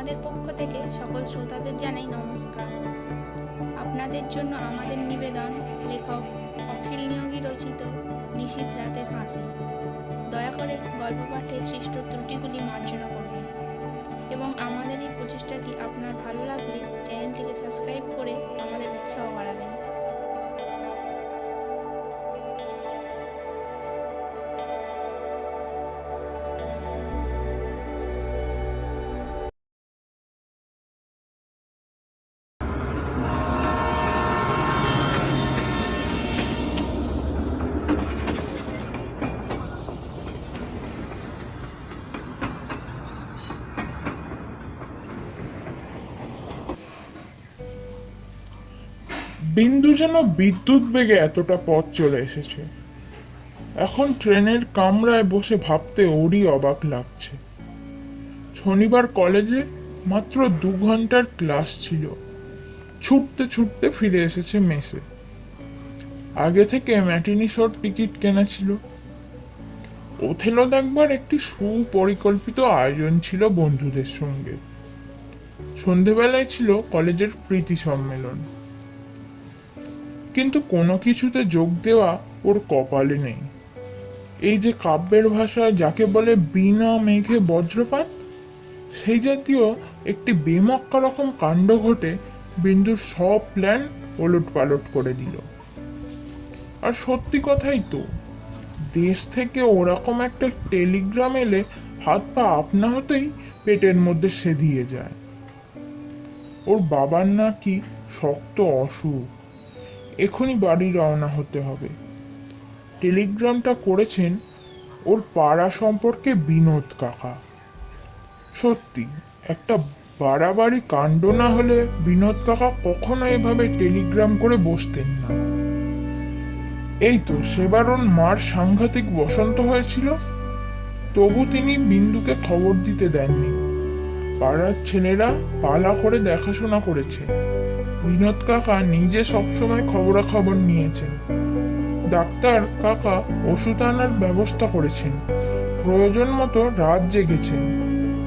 আমাদের পক্ষ থেকে সকল শ্রোতাদের জানাই নমস্কার। আপনাদের জন্য আমাদের নিবেদন লেখক অখিল নিয়োগী রচিত নিশীথ রাতের ফাঁসি। দয়া করে গল্প পাঠে সৃষ্ট ত্রুটিগুলি মার্জনা করবেন এবং আমাদের এই প্রচেষ্টাটি আপনার ভালো লাগলে চ্যানেলটিকে সাবস্ক্রাইব করে আমাদের উৎসাহ বাড়াবেন। বিন্দু যেন বিদ্যুৎ বেগে এতটা পথ চলে এসেছে। এখন ট্রেনের কামরায় বসে ভাবতে ওরই অবাক লাগছে। শনিবার কলেজে মাত্র 2 ঘন্টার ক্লাস ছিল। ছুটতে ছুটতে ফিরে এসেছে মেসে। আগে থেকে ম্যাটিনি শোর টিকিট কেনা ছিল। ওথেলো দেখবার একটি সুপরিকল্পিত আয়োজন ছিল বন্ধুদের সঙ্গে। সন্ধেবেলায় ছিল কলেজের প্রীতি সম্মেলন, কিন্তু কোনো কিছুতে যোগ দেওয়া ওর কপালে নেই। এই যে কাব্যের ভাষায় যাকে বলে বিনা মেঘে বজ্রপাত, সেই জাতীয় একটি বেমক্কা রকম কাণ্ড ঘটে বিন্দুর সব প্ল্যান ওলট পালট করে দিল। আর সত্যি কথাই তো, দেশ থেকে ওরকম একটা টেলিগ্রাম এলে হাত পা আপনা হতেই পেটের মধ্যে সেধিয়ে যায়। ওর বাবার নাকি শক্ত অসুখ, এখনই বাড়ি রওনা হতে হবে। টেলিগ্রামটা করেছেন ওর পাড়া সম্পর্কে বিনোদ কাকা। সত্যি একটা বাড়াবাড়ি কাণ্ড না হলে বিনোদ কাকা কখনো এভাবে টেলিগ্রাম করে বসতেন না। এই তো সেবার ওর মার সাংঘাতিক বসন্ত হয়েছিল, তবু তিনি বিন্দুকে খবর দিতে দেননি। পাড়ার ছেলেরা পালা করে দেখাশোনা করেছে। বিনোদ কাকা নিজে সবসময় খবরাখবর নিয়েছেন। ডাক্তার কাকা ওষুধ আনার ব্যবস্থা করেছেন। প্রয়োজন মতো রাত জেগেছেন,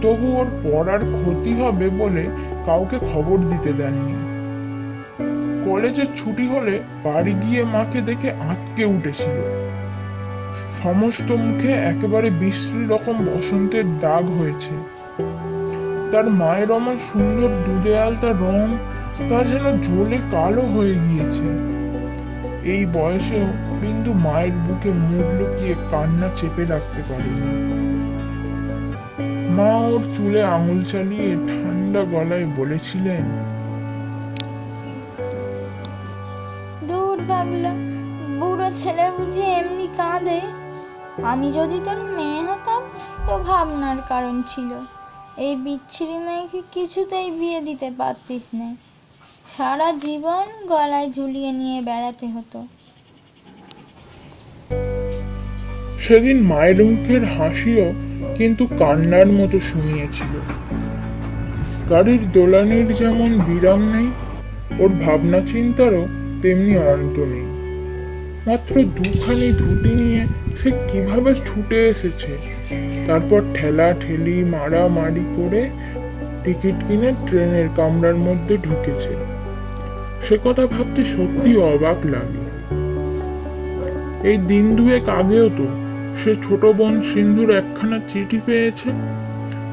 তবু ওর পড়ার ক্ষতি হবে বলে কাউকে খবর দিতে দেননি। কলেজের ছুটি হলে বাড়ি গিয়ে মাকে দেখে আঁতকে উঠেছিল। সমস্ত মুখে একেবারে বিশ্রী রকম বসন্তের দাগ হয়েছে। তার মায়ের অমন সুন্দর দুধে আলতা রং তা যেন জ্বলে কালো হয়ে গিয়েছে। এই বয়সেও বিন্দু মায়ের বুকে মুখ লুকিয়ে কান্না চেপে রাখতে পারেনি। মা ওর চুলে আঙুল চালিয়ে ঠান্ডা গলায় বলেছিলেন, দূর ভাবলা, বুড়ো ছেলে বুঝি এমনি কাঁদে? আমি যদি তোর মেয়ে হতাম তো ভাবনার কারণ ছিল। এই বিচ্ছিরি মেয়েকে কিছুতেই বিয়ে দিতে পারতিস না, সারা জীবন গলায় ঝুলিয়ে নিয়ে বেড়াতে হতো। সেদিন মায়ের মুখের হাসিও কিন্তু কান্নার মতো শুনিয়েছিল। গাড়ির দোলানির যেমন বিরাম নেই, ওর ভাবনা চিন্তারও তেমনি অন্ত নেই। মাত্র 2খানি ধুতি নিয়ে সে কিভাবে ছুটে এসেছে, তারপর ঠেলা ঠেলি মারামারি করে টিকিট কিনে ট্রেনের কামরার মধ্যে ঢুকেছে। সে কথা ভাবতে সত্যি অবাক লাগে। এই দিন 2 আগেও তো সে ছোট বোন সিন্ধুর একখানা চিঠি পেয়েছে।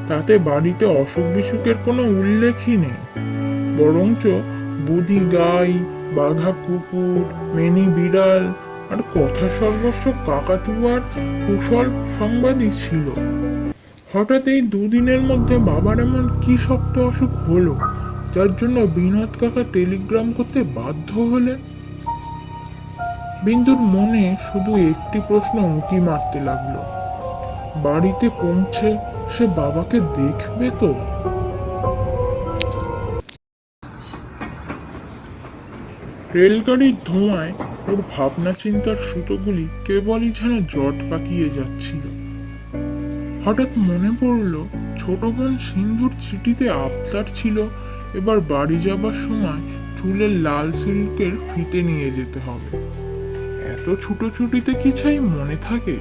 তাতে বাড়িতে অসুখ বিসুখের কোনো উল্লেখই নেই, বরঞ্চ বুদি গাই, বাঘা কুকুর, মেনি বিড়াল আর কথা সর্বস্ব কাকাতুয়ার কুশল সংবাদই ছিল। হঠাৎ এই 2 দিনের মধ্যে বাবার এমন কি শক্ত অসুখ হলো যার জন্য বিনোদ কাকা টেলিগ্রাম করতে বাধ্য হলেন? বিন্দুর মনে শুধু একটি প্রশ্ন উঁকি মারতে লাগলো, বাড়িতে পৌঁছে সে বাবাকে দেখবে তো? রেলগাড়ির ধোঁয়ায় ওর ভাবনা চিন্তার সুতোগুলি কেবলই যেন জট পাকিয়ে যাচ্ছিল। হঠাৎ মনে পড়ল ছোট বোন সিন্ধুর চিঠিতে আবদার ছিল এবার বাড়ি যাবার সময় চুলের লাল সিল্কের ফিতে নিয়ে যেতে হবে। এত ছুটোছুটিতে কি চাই মনে থাকে?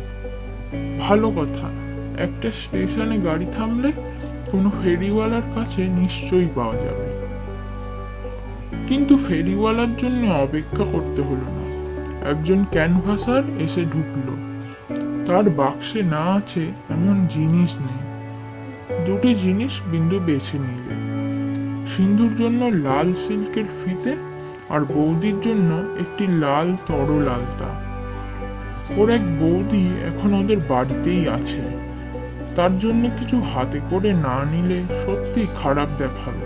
ভালো কথা, একটা স্টেশনে গাড়ি থামলে কোনো ফেরিওয়ালার কাছে নিশ্চয়ই পাওয়া যাবে। কিন্তু ফেরিওয়ালার জন্য অপেক্ষা করতে হলো না। একজন ক্যানভাসার এসে ঢুকলো। তার বাক্সে না আছে এমন জিনিস নেই। দুটি জিনিস বিন্দু বেছে নিলে, সিন্ধুর জন্য লাল সিল্কের ফিতে আর বৌদির জন্য একটি লাল তরল আলতা। ওর এক বৌদি এখন ওদের বাড়িতেই আছে, তার জন্য কিছু হাতে করে না নিলে সত্যি খারাপ দেখাবে।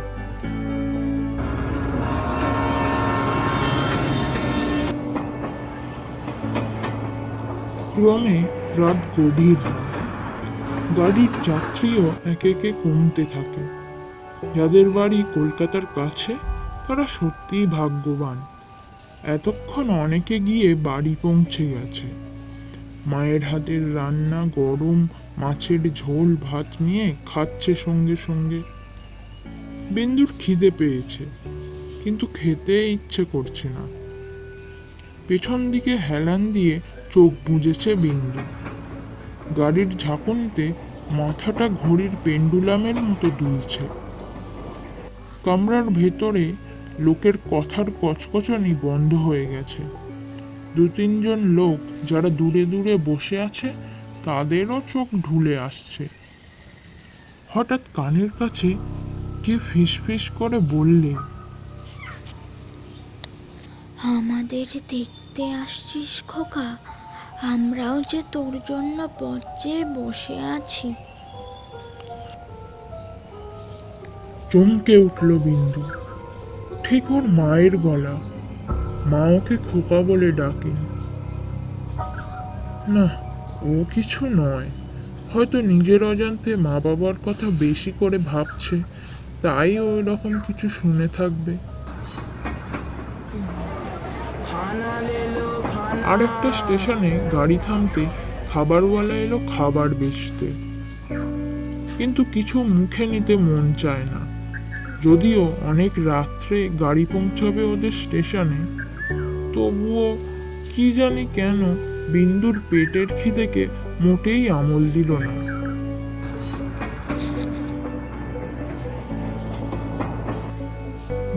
ক্রমে রাত গভীর হয়। গাড়ির যাত্রীও একে একে কমতে থাকে। যাদের বাড়ি কলকাতার কাছে তারা সত্যিই ভাগ্যবান। এতক্ষণ অনেকে গিয়ে বাড়ি পৌঁছে গেছে। মায়ের হাতের রান্না গরম মাছের ঝোল ভাত নিয়ে খাচ্ছে সঙ্গে সঙ্গে। বিন্দুর খিদে পেয়েছে, কিন্তু খেতে ইচ্ছে করছে না। পেছন দিকে হেলান দিয়ে চোখ বুজেছে বিন্দু। গাড়ির ঝাঁকুনিতে মাথাটা ঘড়ির পেন্ডুলামের মতো দুলছে। কামরার ভেতরে লোকের কথার কচকচানি বন্ধ হয়ে গেছে। দু তিনজন লোক যারা দূরে দূরে বসে আছে তাদেরও চোখ ঢুলে আসছে। হঠাৎ কানের কাছে কে ফিসফিস করে বললে, আমাদের দেখতে আসছিস খোকা? আমরাও যে তোর জন্য পথ চেয়ে বসে আছি। চমকে উঠল বিন্দু। ঠিক ওর মায়ের গলা। মা ওকে খোকা বলে ডাকেন। না, ও কিছু নয়। হয়তো নিজের অজান্তে মা বাবার কথা বেশি করে ভাবছে, তাই ওই রকম কিছু শুনে থাকবে। আরেকটা স্টেশনে গাড়ি থামতে খাবারওয়ালা এলো খাবার বেচতে। কিন্তু কিছু মুখে নিতে মন চায় না। যদিও অনেক রাত্রে গাড়ি পৌঁছাবে ওদের স্টেশনে, তবুও কি জানি কেন বিন্দুর পেটের খিদেকে মোটেই আমল দিল না।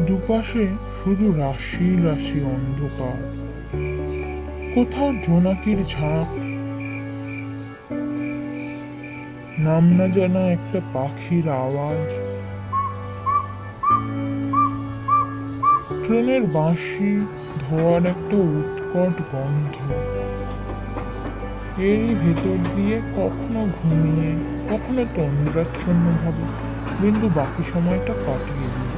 দুপাশে শুধু রাশি রাশি অন্ধকার। কোথাও জোনাকির ঝাঁক, নাম না জানা একটা পাখির আওয়াজ, ট্রেনের বাঁশি ধোয়ার একটা উৎকট গন্ধ। এরই ভেতর দিয়ে কখনো ঘুমিয়ে কখনো তন্দ্রাচ্ছন্ন ভাবে বিন্দু বাকি সময়টা কাটিয়ে দিল।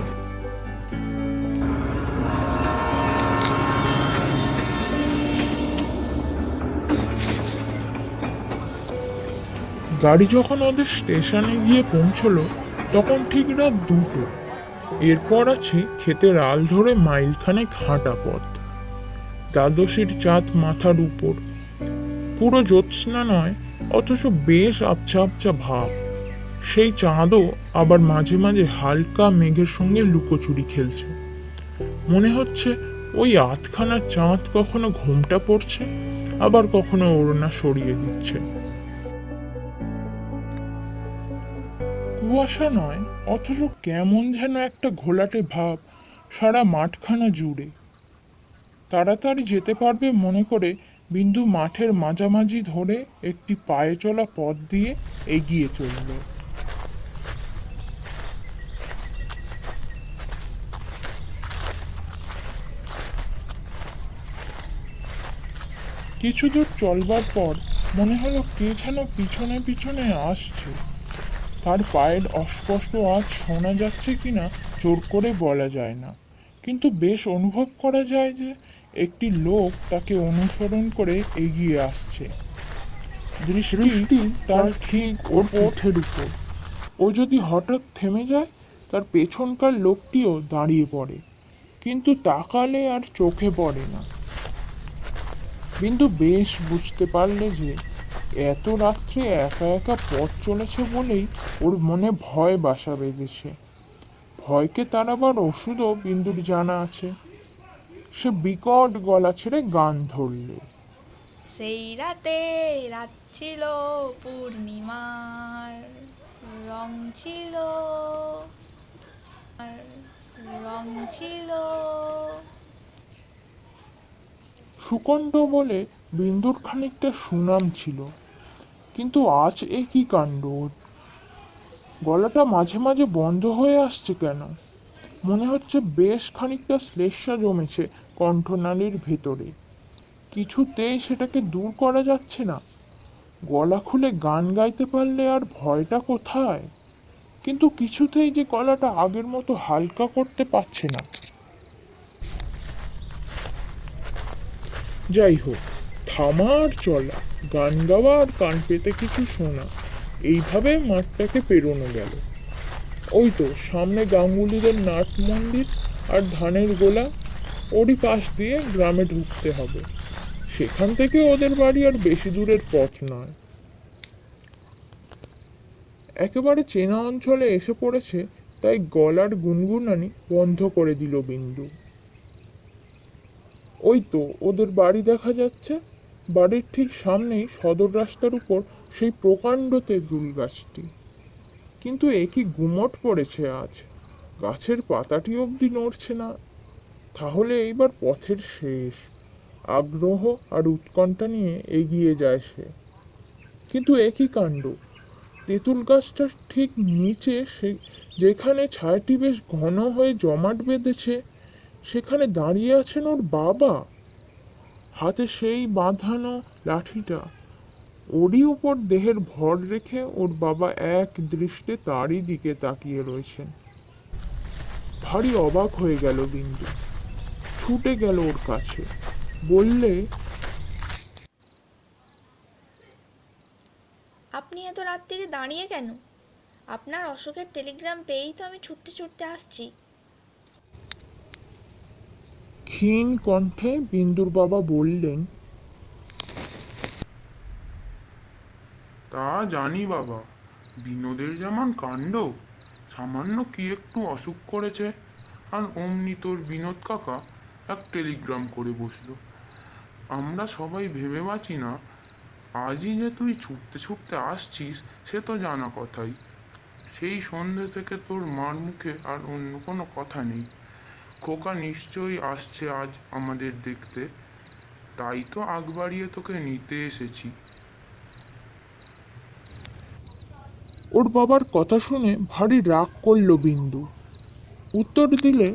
গাড়ি যখন ওদের স্টেশনে গিয়ে পৌঁছলো তখন ঠিক রাত 2টো। এরপর আছে ক্ষেতের আল ধরে মাইলখানেক হাঁটা পথ। দ্বাদশীর চাঁদ মাথার উপর। পুরো জ্যোৎস্না নয়, অথচ বেশ আবছা আবছা ভাব। সেই চাঁদও আবার মাঝে মাঝে হালকা মেঘের সঙ্গে লুকোচুরি খেলছে। মনে হচ্ছে ওই আধখানা চাঁদ কখনো ঘোমটা পড়ছে, আবার কখনো ওড়না সরিয়ে দিচ্ছে। কুয়াশা নয়, অথচ কেমন যেন একটা ঘোলাটে ভাব সারা মাঠখানা জুড়ে। তাড়াতাড়ি যেতে পারবে মনে করে বিন্দু মাঠের মাঝামাঝি ধরে একটি পায়ে চলা পথ দিয়ে এগিয়ে চলল। কিছু দূর চলবার পর মনে হলো কে যেন পিছনে পিছনে আসছে। তার পায়ের অস্পষ্ট আওয়াজ শোনা যাচ্ছে কিনা জোর করে বলা যায় না, কিন্তু বেশ অনুভব করা যায় যে একটি লোক তাকে অনুসরণ করে এগিয়ে আসছে। দৃষ্টি তার ঠিক ওর পিঠের উপর। ও যদি হঠাৎ থেমে যায়, তার পেছনকার লোকটিও দাঁড়িয়ে পড়ে, কিন্তু তাকালে আর চোখে পড়ে না। বিন্দু বেশ বুঝতে পারলে যে এত রাত্রে একা একা পথ চলেছে বলেই ওর মনে ভয় বাসা বেঁধেছে। ভয়কে তাড়াবার ওষুধও বিন্দুর জানা আছে। সে বিকট গলা ছেড়ে গান ধরলে, সেই রাতে রাত ছিল পূর্ণিমার, রং ছিল, আর রং ছিল। সুকণ্ঠ বলে বিন্দুর খানিকটা সুনাম ছিল, কিন্তু আজ এ কি কাণ্ড ওর? গলাটা মাঝে মাঝে বন্ধ হয়ে আসছে কেন? মনে হচ্ছে বেশ খানিকটা শ্লেষ্মা জমেছে কণ্ঠনালীর ভেতরে, কিছুতেই সেটাকে দূর করা যাচ্ছে না। গলা খুলে গান গাইতে পারলে আর ভয়টা কোথায়? কিন্তু কিছুতেই যে গলাটা আগের মতো হালকা করতে পারছে না। যাই হোক, থামা আর চলা, গান গাওয়া আর কান পেতে কিছু শোনা, এইভাবে মাঠটাকে পেরোনো গেল। ওই তো সামনে গাঙ্গুলিদের নাট মন্দির আর ধানের গোলা, ওরই পাশ দিয়ে গ্রামে ঢুকতে হবে। সেখান থেকে ওদের বাড়ি আর বেশি দূরের পথ নয়। একেবারে চেনা অঞ্চলে এসে পড়েছে, তাই গলার গুনগুনানি বন্ধ করে দিল বিন্দু। ওই তো ওদের বাড়ি দেখা যাচ্ছে। বাড়ির ঠিক সামনেই সদর রাস্তার উপর সেই প্রকাণ্ড তেঁতুল গাছটি। কিন্তু এ কি গুমট পড়েছে আজ, গাছের পাতাটি অবধি নড়ছে না। তাহলে এইবার পথের শেষ। আগ্রহ আর উৎকণ্ঠা নিয়ে এগিয়ে যায় সে। কিন্তু এ কি কাণ্ড, তেঁতুল গাছটার ঠিক নিচে যেখানে ছায়াটি বেশ ঘন হয়ে জমাট বেঁধেছে, সেখানে দাঁড়িয়ে আছেন ওর বাবা, হাতে সেই বাঁধানো লাঠিটা। ওরই উপর দেহের ভর রেখে ওর বাবা এক দৃষ্টে তারই দিকে তাকিয়ে রয়েছেন। ভারী অবাক হয়ে গেল বিন্দু, ছুটে গেল ওর কাছে, বললে, আপনি এত রাত্রিরে দাঁড়িয়ে কেন? আপনার অশোকের টেলিগ্রাম পেয়েই তো আমি ছুটতে ছুটতে আসছি। ক্ষীণ কণ্ঠে বিন্দুর বাবা বললেন, তা জানি বাবা, বিনোদের যেমন কাণ্ড, সামান্য কি একটু অসুখ করেছে আর অমনি তোর বিনোদ কাকা এক টেলিগ্রাম করে বসলো। আমরা সবাই ভেবে বাঁচি না, আজই যে তুই ছুটতে ছুটতে আসছিস সে তো জানা কথাই। সেই সন্ধে থেকে তোর মার মুখে আর অন্য কোনো কথা নেই। খোকা নিশ্চয়ই আসছে আজ আমাদের দেখতে, তাই তো আগ বাড়িয়ে তোকে নিতে এসেছি। ওর বাবার কথা শুনে ভারী রাগ করল বিন্দু। উত্তর দিলে,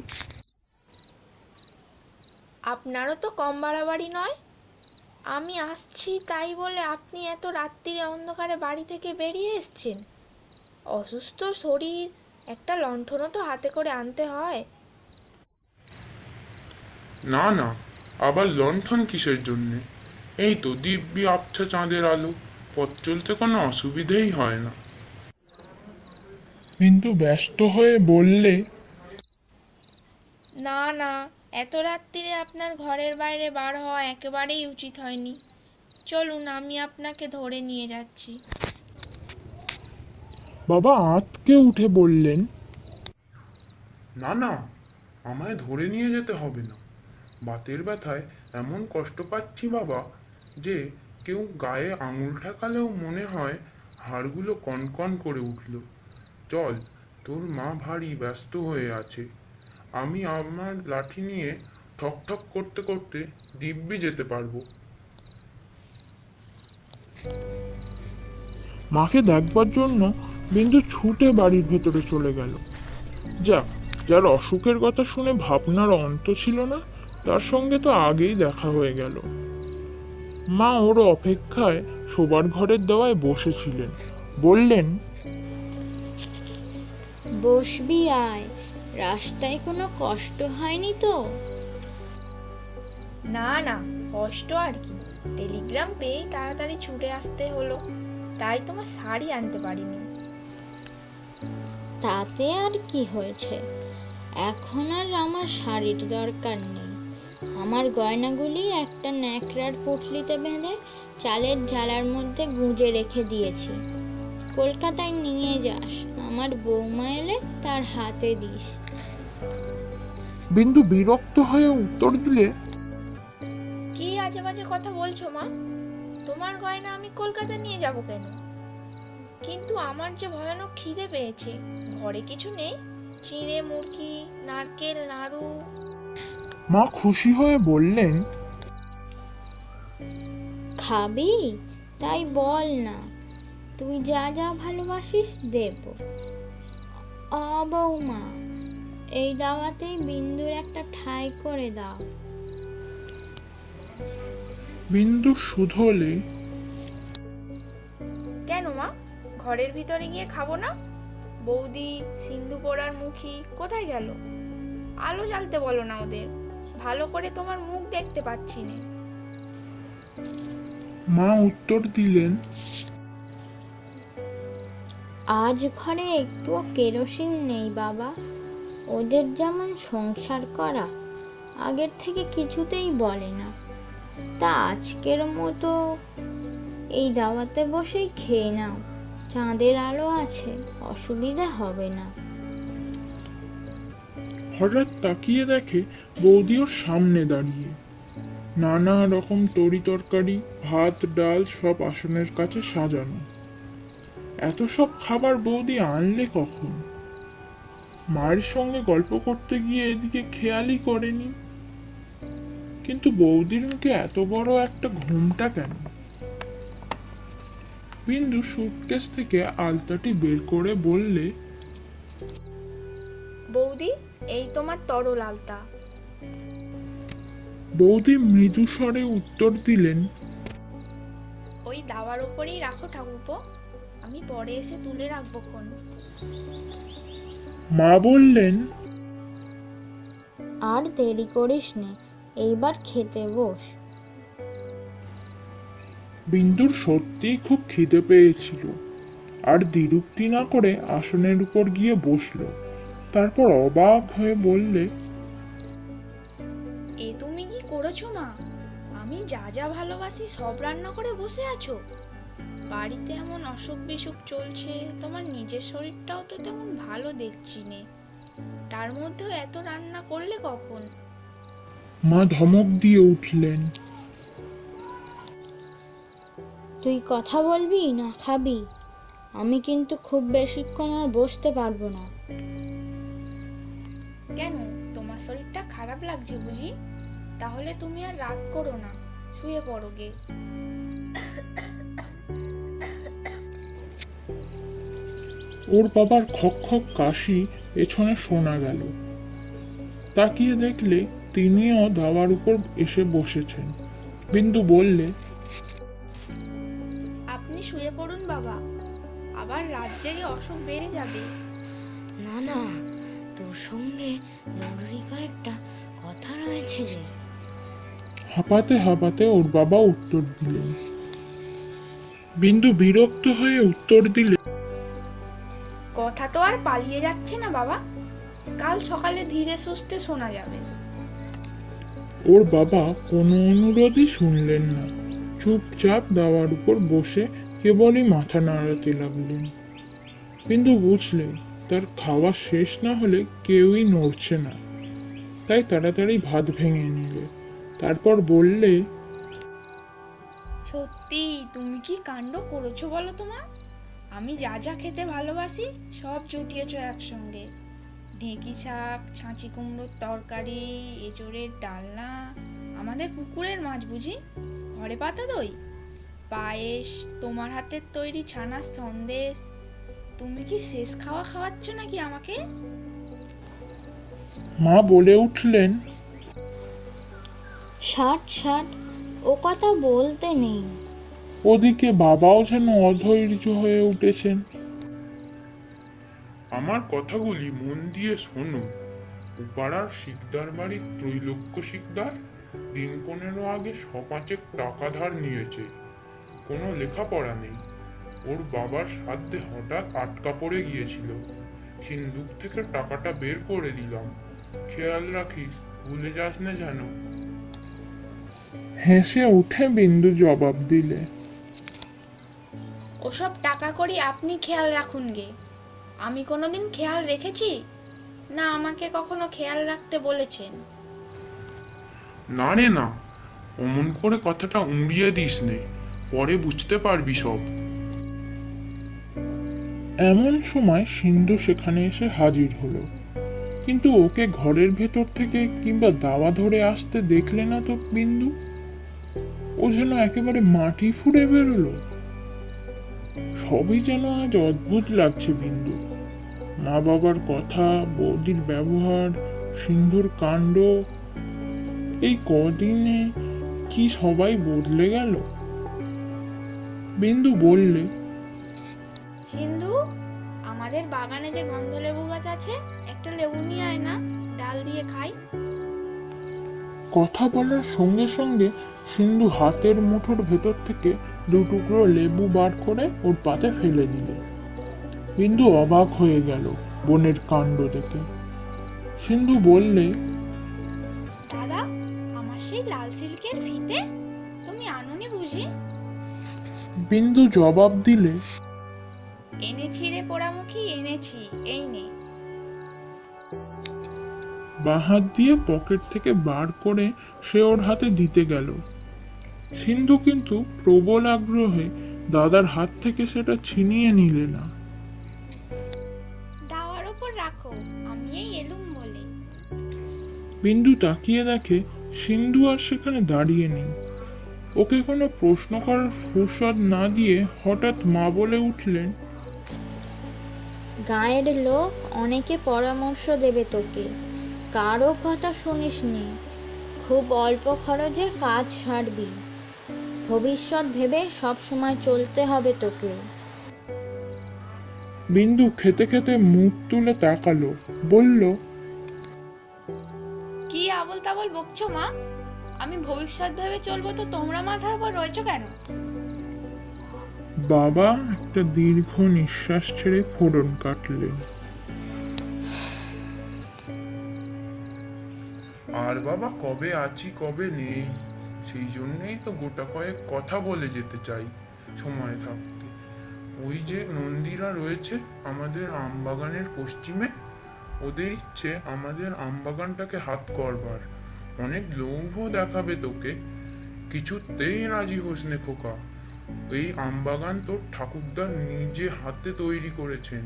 আপনারও তো কম বাড়াবাড়ি নয়। আমি আসছি তাই বলে আপনি এত রাত্রিরে অন্ধকারে বাড়ি থেকে বেরিয়ে এসছেন। অসুস্থ শরীর, একটা লণ্ঠনও তো হাতে করে আনতে হয়। না না, আবার লণ্ঠন কিসের জন্যে? এই তো দিব্যি আবছা চাঁদের আলো, পথ চলতে কোনো অসুবিধেই হয় না। বিন্দু ব্যস্ত হয়ে বললে, না না, এত রাত্রিরে আপনার ঘরের বাইরে বার হওয়া একেবারেই উচিত হয়নি। চলুন, আমি আপনাকে ধরে নিয়ে যাচ্ছি। বাবা আঁতকে উঠে বললেন, না না, আমায় ধরে নিয়ে যেতে হবে না। বাতের ব্যথায় এমন কষ্ট পাচ্ছি বাবা যে কেউ গায়ে আঙুল ঠেকালেও মনে হয় হাড়গুলো কনকন করে উঠল। চল, তোর মা ভারী ব্যস্ত হয়ে আছে। আমি আমার লাঠি নিয়ে ঠক ঠক করতে করতে দিব্যি যেতে পারবো। মাকে দেখবার জন্য বিন্দু ছুটে বাড়ির ভেতরে চলে গেল। যার অসুখের কথা শুনে ভাবনার অন্ত ছিল না, তার সঙ্গে তো আগেই দেখা হয়ে গেল। মা ওর অপেক্ষায় শোবার ঘরের দেওয়ায় বসেছিলেন। বললেন, বসবি আয়, রাস্তায় কোনো কষ্ট হয়নি তো? না না, কষ্ট আর কি, টেলিগ্রাম পেয়েই তাড়াতাড়ি ছুটে আসতে হলো, তাই তোমার শাড়ি আনতে পারিনি। তাতে আর কি হয়েছে, এখন আর আমার শাড়ির দরকার নেই। আমার গয়নাগুলি একটা ন্যাকড়ার পুঁটলিতে বেঁধে চালের ঝালার মধ্যে গুঁজে রেখে দিয়েছি। কলকাতায় নিয়ে যাস, আমার বৌমা এলে তার হাতে দিস। বিন্দু বিরক্ত হয়ে উত্তর দিলে, কি আজে বাজে কথা বলছো মা? তোমার গয়না আমি কলকাতা নিয়ে যাব কেন? কিন্তু আমার যে ভয়ানক খিদে পেয়েছে। ঘরে কিছু নেই? চিঁড়ে মুরগি, নারকেল নাড়ু? মা খুশি হয়ে বললেন, খাবি? তাই বল না, তুই যা যা ভালোবাসিস দেব। বৌমা, এই দাওয়াতেই বিন্দুর একটা ঠাঁই করে দাও। বিন্দু শুধোলে, কেন মা, ঘরের ভিতরে গিয়ে খাবো না? বৌদি সিন্ধু পোড়ার মুখী কোথায় গেল? আলো জ্বালতে বলো না ওদের, ভালো করে তোমার মুখ দেখতে পাচ্ছি না। মা উত্তর দিলেন, আজ ঘরে একটুও কেরোসিন নেই বাবা। ওদের যেমন সংসার করা, আগের থেকে কিছুতেই বলে না। তা আজকের মতো এই দাওয়াতে বসেই খেয়ে নাও, চাঁদের আলো আছে, অসুবিধা হবে না। হঠাৎ তাকিয়ে দেখে বৌদি ওর সামনে দাঁড়িয়ে। নানা রকম তরি তরকারি, ভাত ডাল সব আসনের কাছে সাজানো। এত সব খাবার বৌদি আনলে কখন? মায়ের সঙ্গে গল্প করতে গিয়ে এদিকে খেয়ালই করেনি। কিন্তু বৌদির মুখে এত বড় একটা ঘুমটা কেন? বিন্দু সুটকেস থেকে আলতাটি বের করে বললে, বৌদি, এই তোমার তরল আলতা। বৌদি মৃদু স্বরে উত্তর দিলেন, ওই দাওয়ার উপরেই রাখো ঠাকুরপো, আমি পরে এসে তুলে রাখবো খন। মা বললেন, আর দেরি করিস নে, এইবার খেতে বস। বিন্দুর সত্যিই খুব খিদে পেয়েছিল, আর দ্বিরুক্তি না করে আসনের উপর গিয়ে বসলো। তারপর অবাক হয়ে বললে, এ তুমি কি করেছো মা? আমি যা যা ভালোবাসি সব রান্না করে বসে আছো। বাড়িতে এমন অসুখ বিসুখ চলছে, তোমার নিজের শরীরটাও তো তেমন ভালো দেখছি নে, তার মধ্যেও এত রান্না করলে কখন? মা ধমক দিয়ে উঠলেন, তুই কথা বলবি না খাবি? আমি কিন্তু খুব বেশিক্ষণ আর বসতে পারবো না। কেন, তোমার শরীরটা খারাপ লাগছে বুঝি? তাহলে তুমি আর রাগ করো না, শুয়ে পড়ো গে। ওর বাবার খক খক কাশি পেছনে শোনা গেল। তাকিয়ে দেখলে তিনিও দাওয়ার উপর এসে বসেছেন। বিন্দু বললে, আপনি শুয়ে পড়ুন বাবা, আবার রাত জেগে অসুখ বেড়ে যাবে। না না, তোর সঙ্গে জরুরি কয়েকটা কথা রয়েছে রে। হাঁপাতে হাঁপাতে ওর বাবা উত্তর দিলেন। বিন্দু বিরক্ত হয়ে উত্তর দিলে, কথা তো আর পালিয়ে যাচ্ছে না বাবা, কাল সকালে ধীরে সুস্থে শোনা যাবে। ওর বাবা কোনো অনুরোধই শুনলেন না। চুপচাপ দাওয়ার উপর বসে কেবলই মাথা নাড়াতে লাগলেন। বিন্দু বুঝলে তার খাওয়া শেষ না হলে কেউই নড়ছে না, তাই তাড়াতাড়ি ভাত ভেঙে নিলে। তারপর বললে, সত্যি তুমি কি কাণ্ড করেছো বলো তো মা? আমি যা যা খেতে ভালোবাসি সব জুটিয়েছো একসঙ্গে। ঢেঁকি শাক, ছাঁচি কুমড়োর তরকারি, এঁচোড়ের ডালনা, আমাদের পুকুরের মাছ বুঝি, ঘরে পাতা দই, পায়েস, তোমার হাতের তৈরি ছানার সন্দেশ। তুমি কি শেষ খাওয়া খাওয়াচ্ছ নাকি আমাকে? মা বলে উঠলেন, ষাট ষাট, ও কথা বলতে নেই। ওদিকে বাবাও যেন অধৈর্য হয়ে উঠেছেন। আমার কথাগুলি মন দিয়ে শোনো। উপাড়ার শিকদার বাড়ির ত্রৈলোক্য শিকদার দিন 15 আগে সপাঁচেক টাকা ধার নিয়েছে। কোনো লেখাপড়া নেই। ওর বাবার সাধ্যে হঠাৎ আটকা পড়ে গিয়েছিল। সিন্দুক থেকে টাকাটা বের করে দিলাম। খেয়াল রাখিস, ভুলে যাস না যেন। হেসে উঠে বিন্দু জবাব দিলে, ওসব টাকা করি আপনি খেয়াল রাখুন গে। আমি কোনোদিন খেয়াল রেখেছি? না আমাকে কখনো খেয়াল রাখতে বলেছেন? না রে না, অমন করে কথাটা উড়িয়ে দিস নে, পরে বুঝতে পারবি সব। এমন সময় সিন্ধু সেখানে এসে হাজির হলো, কিন্তু ওকে ঘরের ভেতর থেকে কিংবা দাওয়া ধরে আসতে দেখলে না তো বিন্দু। ও যেন একেবারে মাটি ফুঁড়ে বেরোলো। সবই যেন আজ অদ্ভুত লাগছে বিন্দু। মা বাবার কথা, বৌদির ব্যবহার, সিন্ধুর কাণ্ড, এই কদিনে কি সবাই বদলে গেল। বিন্দু বললে, সিন্ধু, আমাদের বাগানে যে গন্ধলেবু গাছ আছে, একটা লেবু নিয়ে আয় না, ডাল দিয়ে খাই। কথা বলার সঙ্গে সঙ্গে সিন্ধু হাতের মুঠোর ভেতর থেকে 2 টুকরো লেবু বার করে ওর পাতে ফেলে দিল। বিন্দু অবাক হয়ে গেল বোনের কাণ্ড দেখে। সিন্ধু বললে, দাদা, আমার সেই লাল সিল্কের ফিতে তুমি আনোনি বুঝি? বিন্দু জবাব দিলে, এনেছি রে পোড়ামুখী, এনেছি, এই নে। বাঁ হাত দিয়ে পকেট থেকে বার করে সে ওর হাতে দিতে গেল। সিন্ধু কিন্তু প্রবল আগ্রহে দাদার হাত থেকে সেটা ছিনিয়ে নিলে না। দাওয়ার উপর রাখো, আমি এই এলুম বলে। বিন্দু তাকিয়ে দেখে সিন্ধু আর সেখানে দাঁড়িয়ে নেই। ওকে কোনো প্রশ্ন করার ফুরসত না দিয়ে হঠাৎ মা বলে উঠলেন, গাঁয়ের লোক অনেকে পরামর্শ দেবে তোকে, কারো কথা শুনিস নি। খুব অল্প খরচে কাজ সারবি। ভবিষ্যৎ ভেবে সব সময় চলতে হবে তোকে। বিন্দু খেতে খেতে মুখ তুলে তাকালো, বলল, কি আবল তাবল বকছো মা? আমি ভবিষ্যৎ ভেবে চলবো তো তোমরা মাথার উপর রয়েছো কেন? বাবা একটা দীর্ঘ নিঃশ্বাস ছেড়ে ফোড়ন কাটলেন। আর বাবা কবে আছি কবে নেই, সেই জন্যেই তো গোটা কয়েক কথা বলে যেতে চাই সময় থাকতে। ওই যে নন্দীরা রয়েছে আমাদের আমবাগানের পশ্চিমে, ওদের ইচ্ছে আমাদের আমবাগানটাকে হাত করবার। অনেক লোভ দেখাবে তোকে, কিছুতেই রাজি হোস নে খোকা। এই আমবাগান তোর ঠাকুরদা নিজে হাতে তৈরি করেছেন।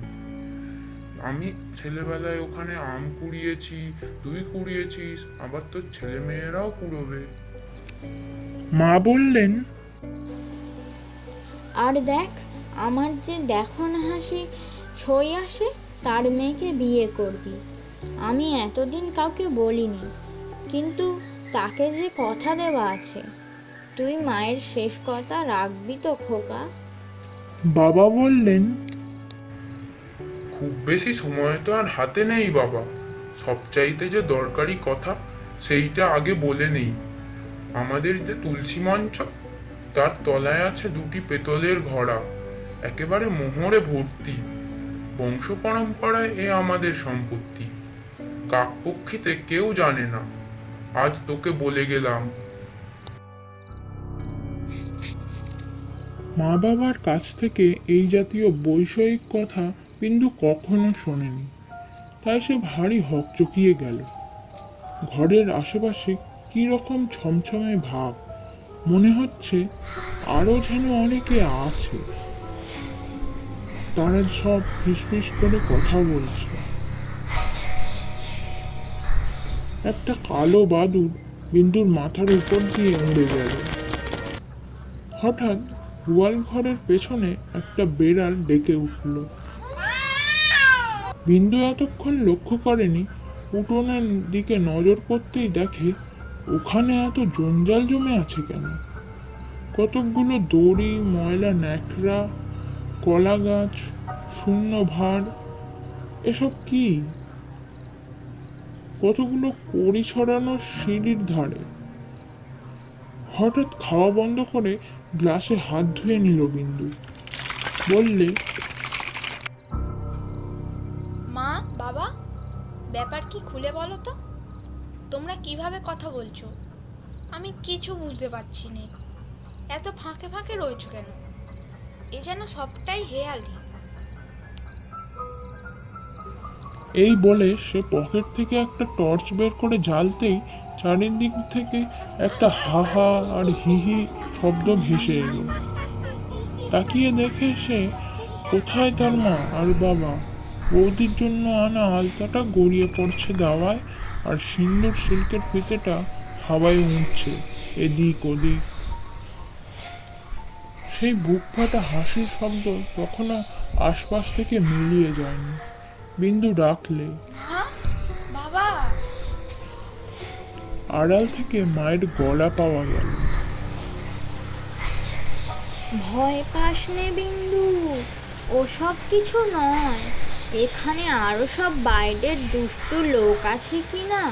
আমি ছেলেবেলায় ওখানে আম কুড়িয়েছি, তুই কুড়িয়েছিস, আবার তোর ছেলে মেয়েরাও কুড়োবে। মা বললেন, আর দেখ, আমার যে দেখন হাসি ছই আসে, তার মেয়েকে বিয়ে করবি। আমি এতদিন কাউকে বলিনি, কিন্তু তাকে যে কথা দেওয়া আছে, তুই মায়ের শেষ কথা রাখবি তো খোকা? বাবা বললেন, খুব বেশি সময় তো আর হাতে নেই বাবা, সবচাইতে যে দরকারি কথা সেইটা আগে বলে নেই। আমাদের যে তুলসী মঞ্চ, তার তলায় আছে 2টি পেতলের ঘড়া, একেবারে মোহরে ভর্তি। বংশ পরম্পরায় এ আমাদের সম্পত্তি, কাকপক্ষীতে কেউ জানে না। আজ তোকে বলে গেলাম। মা বাবার কাছ থেকে এই জাতীয় বৈষয়িক কথা বিন্দু কখনো শোনেনি, তাই সে ভারী হকচকিয়ে গেল। ঘরের আশেপাশে কি রকম ছমছমে ভাব, মনে হচ্ছে আরো যেন অনেকে আছে, তারা সব ফিসফিস করে কথা বলছে। একটা কালো বাদুড় বিন্দুর মাথার উপর দিয়ে উড়ে গেল। হঠাৎ গোয়াল ঘরের পেছনে একটা বেড়াল ডেকে উঠল। বিন্দু এতক্ষণ লক্ষ্য করেনি, উঠোনের দিকে নজর করতেই দেখে ওখানে এত জঞ্জাল জমে আছে কেন। কতকগুলো দড়ি, ময়লা ন্যাকড়া, কলা গাছ, শূন্য ভাঁড়, এসব কি? কতগুলো কড়ি ছড়ানো সিঁড়ির ধারে। হঠাৎ খাওয়া বন্ধ করে গ্লাসে হাত ধুয়ে নিল বিন্দু। বললে, মা, বাবা, ব্যাপার কি খুলে বলো তো? তোমরা কিভাবে কথা বলছো? আমি কিছু বুঝতে পারছি না। এত ফাঁকে ফাঁকে রয়েছো কেন? এ যেন সবটাই হেয়ালি। এই বলে সে পকেট থেকে একটা টর্চ বের করে জ্বালতেই চারিদিক থেকে একটা হা হা আর হি হি শব্দ ভেসে এলো। তাকিয়ে দেখে সে কোথায় তার মা আর বাবা? বৌদির জন্য আনা আলতাটা গড়িয়ে পড়ছে দাওয়ায়, আর সিন্দুর সিল্কের ফিতেটা হাওয়ায় উঠছে এদিক ওদিক। সেই বুক ফাটা হাসির শব্দ তখনও আশপাশ থেকে মিলিয়ে যায়নি। বিন্দু ডাকলে বাবা। আড়াল থেকে মায়ের গলা পাওয়া গেল। ভয় পাস নে বিন্দু, ওসব কিছু নয়। এখানে আরো সব বাইরের দুষ্টু লোক আছে কিনা।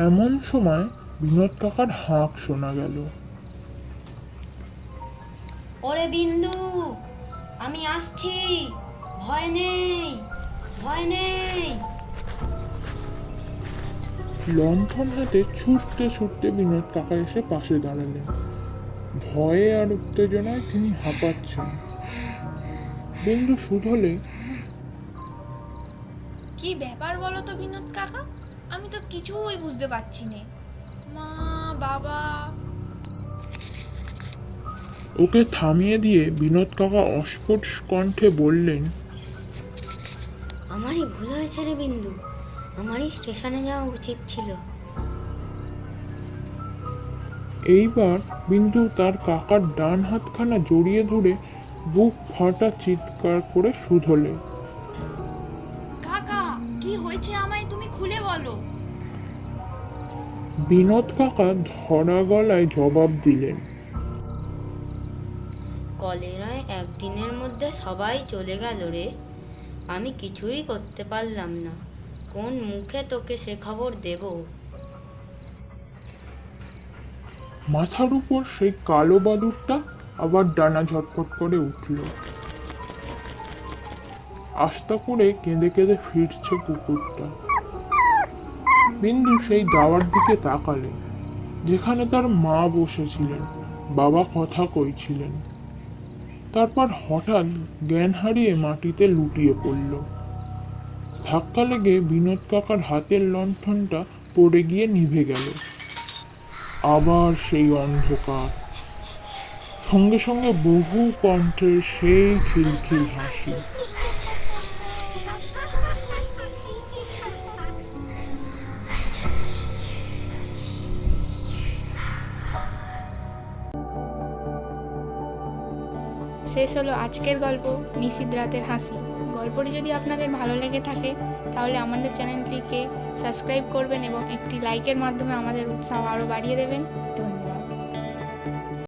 এমন সময় বিনোদ কাকার হাঁক শোনা গেল। ওরে বিন্দু, আমি আসছি, ভয় নেই, ভয় নেই। লণ্ঠন হাতে ছুটতে ছুটতে বিনোদ কাকা এসে পাশে দাঁড়ালেন। ভয়ে আর উত্তেজনায় তিনি হাঁপাচ্ছেন। বিন্দু শুধলে, কি ব্যাপার বলো তো বিনোদ কাকা, আমি তো কিছুই বুঝতে পারছি না। মা, বাবা। ওকে থামিয়ে দিয়ে বিনোদ কাকা অস্ফুট কণ্ঠে বললেন, আমারই ভুল হয়েছে রে বিন্দু, আমারই স্টেশনে যাওয়া উচিত ছিল। এইবার বিন্দু তার কাকার ডান হাতখানা জড়িয়ে ধরে বুক ফাটা চিৎকার করে শুধলে, কাকা, কি হয়েছে আমায় তুমি খুলে বলো। বিনোদ কাকা ধরা গলায় জবাব দিলেন, কলেরায় একদিনের মধ্যে সবাই চলে গেল রে, আমি কিছুই করতে পারলাম না। কোন মুখে তোকে সে খবর দেব? মাথার উপর সেই কালো বাদুরটা আবার ডানা ঝটফট করে উঠল। আস্তা করে কেঁদে কেঁদে ফিরছে কুকুরটা। বিন্দু সেই দাওয়ার দিকে তাকালে, যেখানে তার মা বসেছিলেন, বাবা কথা কইছিলেন। তারপর হঠাৎ জ্ঞান হারিয়ে মাটিতে লুটিয়ে পড়ল। ধাক্কা লেগে বিনোদ কাকার হাতের লণ্ঠনটা পড়ে গিয়ে নিভে গেল। আবার সেই অন্ধকার, সঙ্গে সঙ্গে বহু কণ্ঠের সেই খিলখিল হাসি। শেষ হলো আজকের গল্প নিশীথ রাতের হাসি। গল্পটি যদি আপনাদের ভালো লেগে থাকে তাহলে আমাদের চ্যানেলটিকে সাবস্ক্রাইব করবেন এবং একটি লাইকের মাধ্যমে আমাদের উৎসাহ আরও বাড়িয়ে দেবেন। ধন্যবাদ।